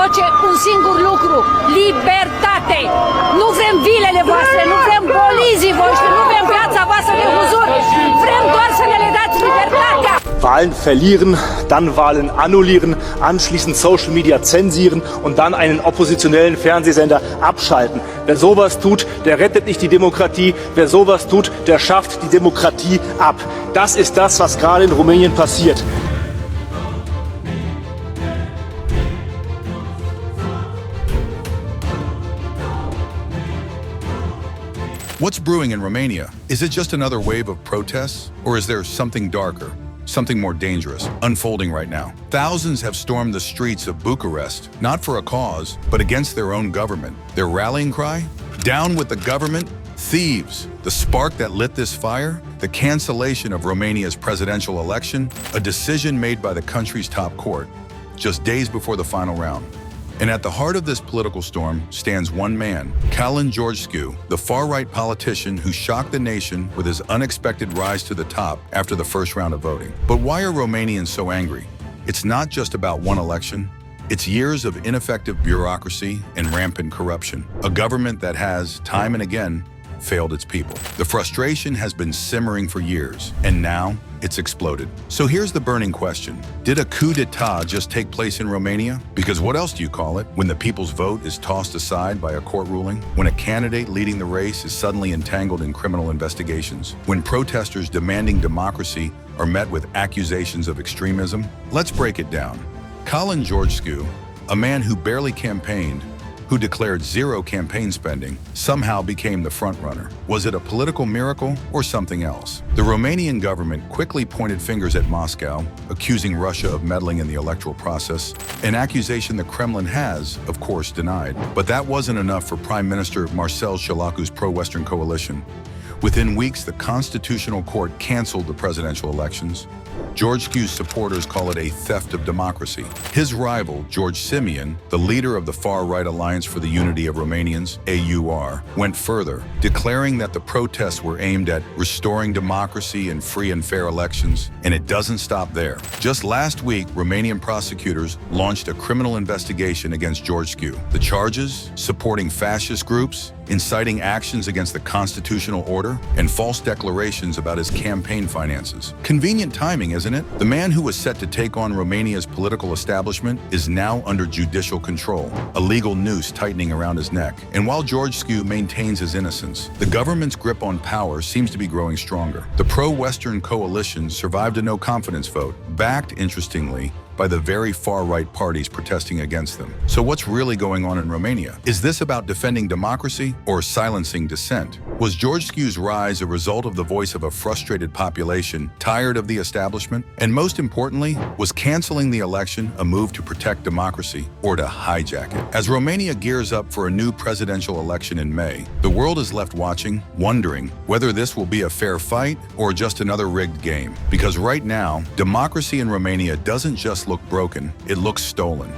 invoce un singur lucru, libertate! Nu vrem vilele voastre, nu vrem bolizii voștri, nu vrem viața voastră de huzur, vrem doar să ne le dați libertatea! Wahlen verlieren, dann Wahlen annullieren, anschließend Social Media zensieren und dann einen oppositionellen Fernsehsender abschalten. Wer sowas tut, der rettet nicht die Demokratie. Wer sowas tut, der schafft die Demokratie ab. Das ist das, was gerade in Rumänien passiert. What's brewing in Romania? Is it just another wave of protests? Or is there something darker, something more dangerous, unfolding right now? Thousands have stormed the streets of Bucharest, not for a cause, but against their own government. Their rallying cry? Down with the government, thieves. The spark that lit this fire? The cancellation of Romania's presidential election, a decision made by the country's top court, just days before the final round. And at the heart of this political storm stands one man, Calin Georgescu, the far-right politician who shocked the nation with his unexpected rise to the top after the first round of voting. But why are Romanians so angry? It's not just about one election. It's years of ineffective bureaucracy and rampant corruption. A government that has, time and again, failed its people. The frustration has been simmering for years, and now it's exploded. So here's the burning question. Did a coup d'etat just take place in Romania? Because what else do you call it when the people's vote is tossed aside by a court ruling? When a candidate leading the race is suddenly entangled in criminal investigations? When protesters demanding democracy are met with accusations of extremism? Let's break it down. Calin Georgescu, a man who barely campaigned, who declared zero campaign spending, somehow became the frontrunner. Was it a political miracle or something else? The Romanian government quickly pointed fingers at Moscow, accusing Russia of meddling in the electoral process, an accusation the Kremlin has, of course, denied. But that wasn't enough for Prime Minister Marcel Ciolacu's pro-Western coalition. Within weeks, the Constitutional Court canceled the presidential elections. Georgescu's supporters call it a theft of democracy. His rival, George Simeon, the leader of the far-right Alliance for the Unity of Romanians, AUR, went further, declaring that the protests were aimed at restoring democracy and free and fair elections. And it doesn't stop there. Just last week, Romanian prosecutors launched a criminal investigation against Georgescu. The charges? Supporting fascist groups, inciting actions against the constitutional order, and false declarations about his campaign finances. Convenient timing, isn't it? The man who was set to take on Romania's political establishment is now under judicial control, a legal noose tightening around his neck. And while Georgescu maintains his innocence, the government's grip on power seems to be growing stronger. The pro-Western coalition survived a no-confidence vote, backed, interestingly, by the very far-right parties protesting against them. So what's really going on in Romania? Is this about defending democracy or silencing dissent? Was Georgescu's rise a result of the voice of a frustrated population tired of the establishment? And most importantly, was canceling the election a move to protect democracy or to hijack it? As Romania gears up for a new presidential election in May, the world is left watching, wondering whether this will be a fair fight or just another rigged game. Because right now, democracy in Romania doesn't just look broken, it looks stolen.